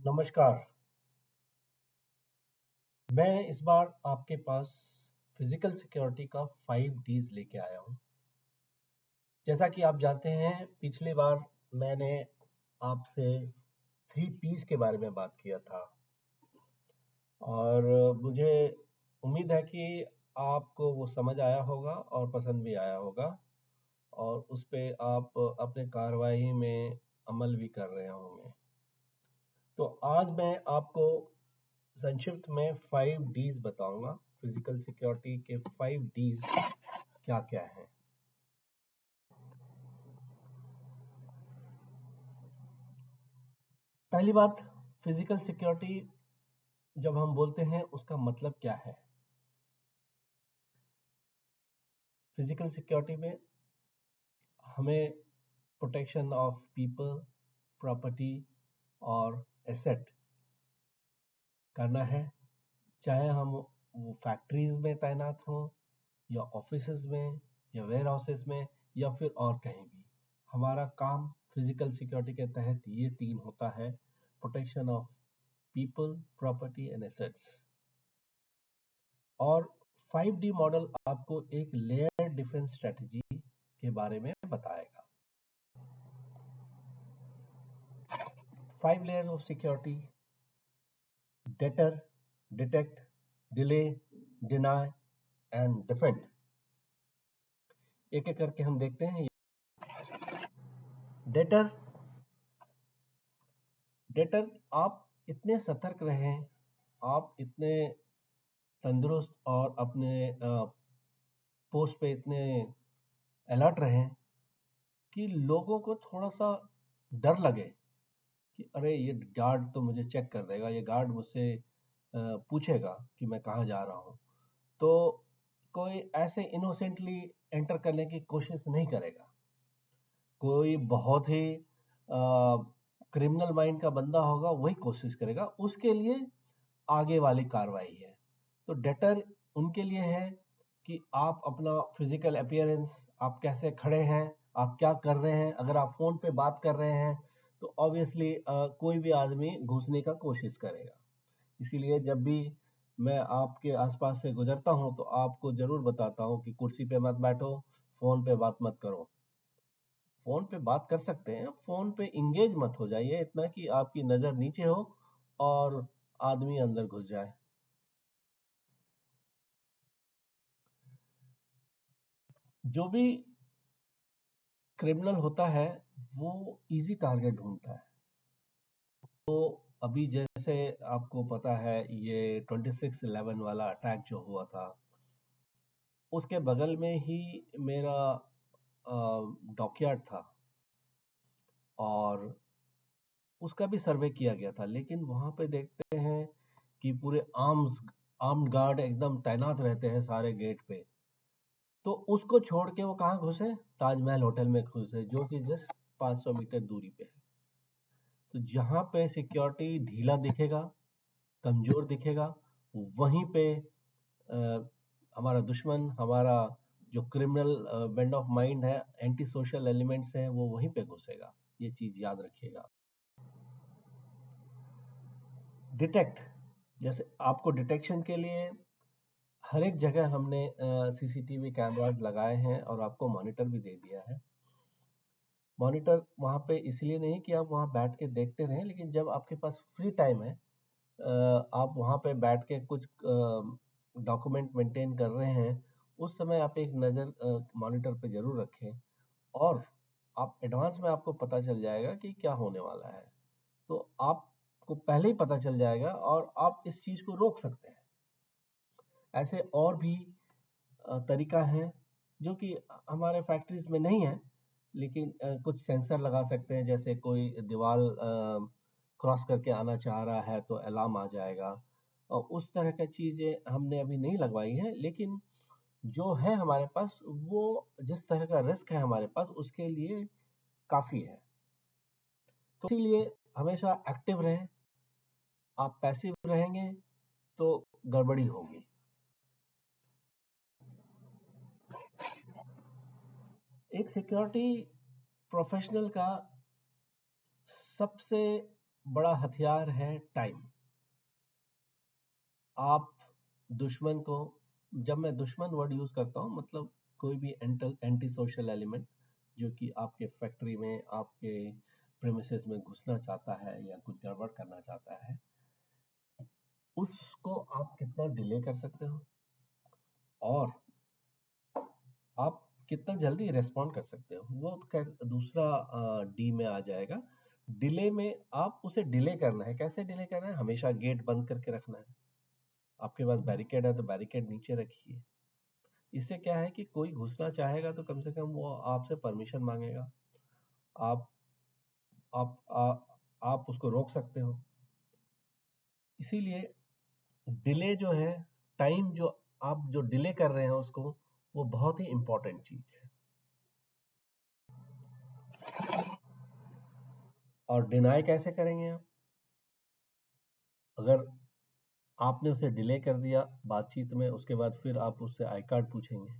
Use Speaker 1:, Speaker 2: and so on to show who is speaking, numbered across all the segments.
Speaker 1: नमस्कार। मैं इस बार आपके पास फिजिकल सिक्योरिटी का 5 डीज लेके आया हूँ। जैसा कि आप जानते हैं, पिछली बार मैंने आपसे 3 पीस के बारे में बात किया था और मुझे उम्मीद है कि आपको वो समझ आया होगा और पसंद भी आया होगा और उस पे आप अपने कार्रवाई में अमल भी कर रहे होंगे। तो आज मैं आपको संक्षिप्त में 5 डीज बताऊंगा। फिजिकल सिक्योरिटी के 5 डीज क्या क्या हैं। पहली बात, फिजिकल सिक्योरिटी जब हम बोलते हैं उसका मतलब क्या है। फिजिकल सिक्योरिटी में हमें प्रोटेक्शन ऑफ पीपल, प्रॉपर्टी और एसेट करना है, चाहे हम वो फैक्ट्रीज में तैनात हों या ऑफिसेज में या वेयर हाउसेज में या फिर और कहीं भी। हमारा काम फिजिकल सिक्योरिटी के तहत ये 3 होता है: protection of people, property and assets. और 5D मॉडल आपको एक लेयर डिफेंस स्ट्रेटजी के बारे में बताएगा। 5 layers of security: deter, detect, delay, deny and defend। एक एक करके हम देखते हैं। डेटर डेटर आप इतने सतर्क रहें, आप इतने तंदुरुस्त और अपने पोस्ट पे इतने अलर्ट रहें कि लोगों को थोड़ा सा डर लगे कि अरे ये गार्ड तो मुझे चेक कर देगा, ये गार्ड मुझसे पूछेगा कि मैं कहाँ जा रहा हूँ। तो कोई ऐसे इनोसेंटली एंटर करने की कोशिश नहीं करेगा। कोई बहुत ही क्रिमिनल माइंड का बंदा होगा, वही कोशिश करेगा। उसके लिए आगे वाली कार्रवाई है। तो डेटर उनके लिए है कि आप अपना फिजिकल अपीयरेंस, आप कैसे खड़े हैं, आप क्या कर रहे हैं। अगर आप फोन पे बात कर रहे हैं तो ऑब्वियसली कोई भी आदमी घुसने का कोशिश करेगा। इसीलिए जब भी मैं आपके आसपास से गुजरता हूं तो आपको जरूर बताता हूं कि कुर्सी पे मत बैठो, फोन पे बात मत करो। फोन पे बात कर सकते हैं, फोन पे इंगेज मत हो जाइए इतना कि आपकी नजर नीचे हो और आदमी अंदर घुस जाए। जो भी क्रिमिनल होता है वो इजी टारगेट ढूंढता है। तो अभी जैसे आपको पता है, ये 26/11 वाला अटैक जो हुआ था, उसके बगल में ही मेरा डॉकयार्ड था और उसका भी सर्वे किया गया था। लेकिन वहां पे देखते हैं कि पूरे आर्म्ड गार्ड एकदम तैनात रहते हैं सारे गेट पे। तो उसको छोड़ के वो कहाँ घुसे? ताजमहल होटल में घुसे, जो कि जस्ट 500 मीटर दूरी पे है। तो जहां पे सिक्योरिटी ढीला दिखेगा, कमजोर दिखेगा, वहीं पे हमारा दुश्मन, हमारा जो क्रिमिनल बेंड ऑफ माइंड है, एंटी सोशल एलिमेंट्स हैं, वो वहीं पे घुसेगा। ये चीज याद रखिएगा। डिटेक्ट, जैसे आपको डिटेक्शन के लिए हर एक जगह हमने सीसीटीवी कैमरास लगाए हैं और आपको मॉनिटर भी दे दिया है। मॉनिटर वहाँ पे इसलिए नहीं कि आप वहाँ बैठ के देखते रहें, लेकिन जब आपके पास फ्री टाइम है, आप वहाँ पे बैठ के कुछ डॉक्यूमेंट मेंटेन कर रहे हैं, उस समय आप एक नज़र मॉनिटर पे जरूर रखें और आप एडवांस में आपको पता चल जाएगा कि क्या होने वाला है। तो आपको पहले ही पता चल जाएगा और आप इस चीज़ को रोक सकते हैं। ऐसे और भी तरीका है जो कि हमारे फैक्ट्रीज में नहीं है, लेकिन कुछ सेंसर लगा सकते हैं। जैसे कोई दीवार क्रॉस करके आना चाह रहा है तो अलार्म आ जाएगा, और उस तरह की चीजें हमने अभी नहीं लगवाई है। लेकिन जो है हमारे पास, वो जिस तरह का रिस्क है हमारे पास, उसके लिए काफी है। तो इसीलिए हमेशा एक्टिव रहें। आप पैसिव रहेंगे तो गड़बड़ी होगी। एक सिक्योरिटी प्रोफेशनल का सबसे बड़ा हथियार है टाइम। आप दुश्मन को, जब मैं दुश्मन वर्ड यूज करता हूँ मतलब कोई भी एंटी सोशल एलिमेंट जो कि आपके फैक्ट्री में, आपके प्रेमिसेस में घुसना चाहता है या कुछ गड़बड़ करना चाहता है, उसको आप कितना डिले कर सकते हो और आप कितना जल्दी रिस्पॉन्ड कर सकते हो, वो खैर दूसरा डी में आ जाएगा। डिले में आप उसे डिले करना है। कैसे डिले करना है? हमेशा गेट बंद करके रखना है। आपके पास बैरिकेड है तो बैरिकेड नीचे रखिए। इससे क्या है कि कोई घुसना चाहेगा तो कम से कम वो आपसे परमिशन मांगेगा। आप आप आ, आप उसको रोक सकते हो। इसीलिए डिले जो है, टाइम जो आप जो डिले कर रहे हैं उसको, वो बहुत ही इंपॉर्टेंट चीज है। और डिनाई कैसे करेंगे आप? अगर आपने उसे डिले कर दिया बातचीत में, उसके बाद फिर आप उससे आई कार्ड पूछेंगे।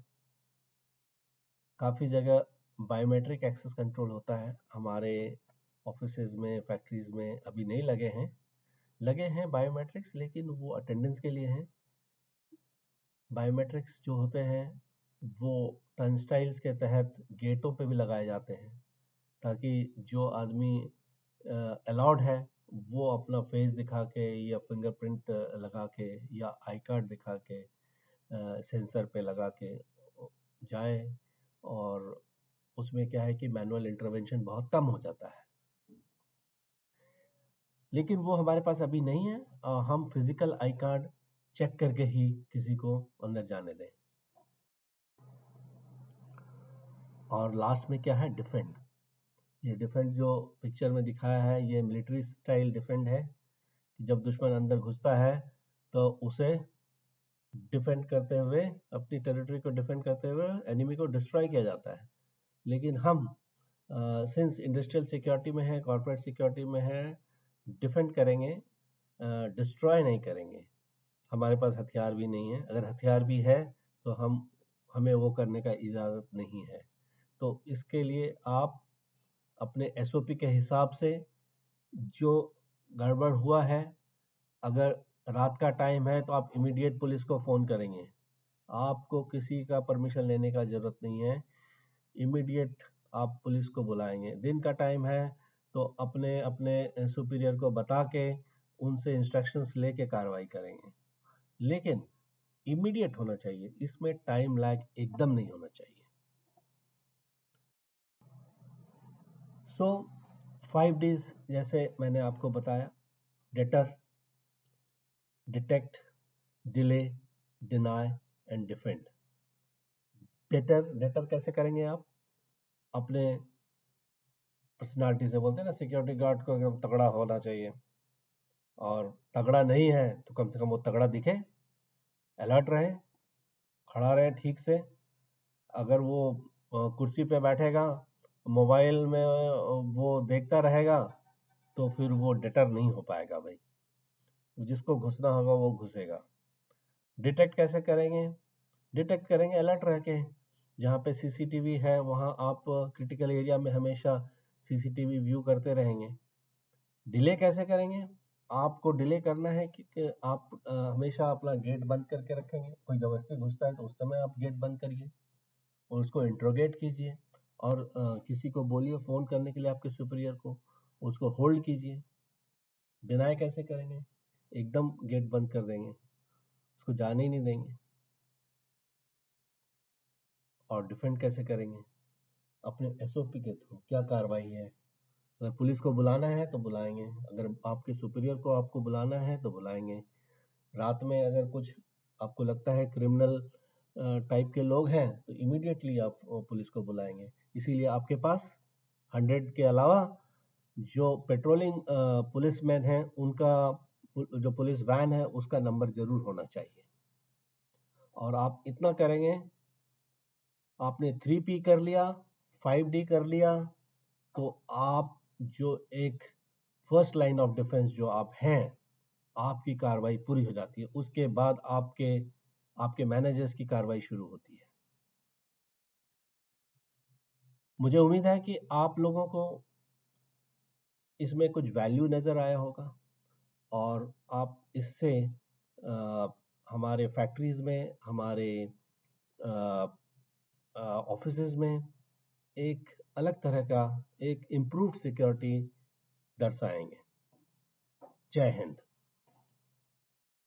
Speaker 1: काफ़ी जगह बायोमेट्रिक एक्सेस कंट्रोल होता है। हमारे ऑफिसेज में, फैक्ट्रीज में अभी नहीं लगे हैं बायोमेट्रिक्स, लेकिन वो अटेंडेंस के लिए हैं। बायोमेट्रिक्स जो होते हैं वो टर्नस्टाइल्स के तहत गेटों पे भी लगाए जाते हैं, ताकि जो आदमी अलाउड है वो अपना फेस दिखा के या फिंगरप्रिंट लगा के या आई कार्ड दिखा के सेंसर पे लगा के जाए। और उसमें क्या है कि मैनुअल इंटरवेंशन बहुत कम हो जाता है। लेकिन वो हमारे पास अभी नहीं है। हम फिजिकल आई कार्ड चेक करके ही किसी को अंदर जाने दें। और लास्ट में क्या है? डिफेंड। ये डिफेंड जो पिक्चर में दिखाया है, ये मिलिट्री स्टाइल डिफेंड है कि जब दुश्मन अंदर घुसता है तो उसे डिफेंड करते हुए, अपनी टेरिटरी को डिफेंड करते हुए एनिमी को डिस्ट्रॉय किया जाता है। लेकिन हम सिंस इंडस्ट्रियल सिक्योरिटी में है, कॉर्पोरेट सिक्योरिटी में है, डिफेंड करेंगे, डिस्ट्रॉय नहीं करेंगे। हमारे पास हथियार भी नहीं है। अगर हथियार भी है तो हमें वो करने का इजाज़त नहीं है। तो इसके लिए आप अपने एसओपी के हिसाब से जो गड़बड़ हुआ है, अगर रात का टाइम है तो आप इमीडिएट पुलिस को फ़ोन करेंगे। आपको किसी का परमिशन लेने का ज़रूरत नहीं है। इमीडिएट आप पुलिस को बुलाएंगे। दिन का टाइम है तो अपने अपने सुपीरियर को बता के उनसे इंस्ट्रक्शंस लेके कार्रवाई करेंगे। लेकिन इमीडिएट होना चाहिए, इसमें टाइम लैग एकदम नहीं होना चाहिए। सो 5 Ds जैसे मैंने आपको बताया: debtor, detect, delay, deny and defend. Debtor कैसे करेंगे आप? अपने पर्सनालिटी से, बोलते हैं ना सिक्योरिटी गार्ड को एकदम तगड़ा होना चाहिए, और तगड़ा नहीं है तो कम से कम वो तगड़ा दिखे, अलर्ट रहे, खड़ा रहे ठीक से। अगर वो कुर्सी पे बैठेगा, मोबाइल में वो देखता रहेगा, तो फिर वो डेटर नहीं हो पाएगा भाई। जिसको घुसना होगा वो घुसेगा। डिटेक्ट कैसे करेंगे? डिटेक्ट करेंगे अलर्ट रह के। जहाँ पे सीसीटीवी है वहाँ आप क्रिटिकल एरिया में हमेशा सीसीटीवी व्यू करते रहेंगे। डिले कैसे करेंगे? आपको डिले करना है कि आप हमेशा अपना गेट बंद करके रखेंगे। कोई जबरदस्ती घुसता है तो उस समय आप गेट बंद करिए और उसको इंट्रोगेट कीजिए, और किसी को बोलिए फ़ोन करने के लिए आपके सुपीरियर को, उसको होल्ड कीजिए। डिनाई कैसे करेंगे? एकदम गेट बंद कर देंगे, उसको जाने ही नहीं देंगे। और डिफेंड कैसे करेंगे? अपने एसओपी के थ्रू क्या कार्रवाई है। अगर पुलिस को बुलाना है तो बुलाएंगे, अगर आपके सुपीरियर को आपको बुलाना है तो बुलाएंगे। रात में अगर कुछ आपको लगता है क्रिमिनल टाइप के लोग हैं तो इमीडिएटली आप पुलिस को बुलाएंगे। इसीलिए आपके पास 100 के अलावा जो पेट्रोलिंग पुलिसमैन हैं उनका, जो पुलिस वैन है उसका नंबर जरूर होना चाहिए। और आप इतना करेंगे, आपने 3P कर लिया, 5D कर लिया, तो आप जो एक फर्स्ट लाइन ऑफ डिफेंस जो आप हैं, आपकी कार्रवाई पूरी हो जाती है। उसके बाद आपके आपके मैनेजर्स की कार्रवाई शुरू होती है। मुझे उम्मीद है कि आप लोगों को इसमें कुछ वैल्यू नज़र आया होगा और आप इससे हमारे फैक्ट्रीज में, हमारे ऑफिसेज में एक अलग तरह का एक इम्प्रूव्ड सिक्योरिटी दर्शाएंगे। जय हिंद।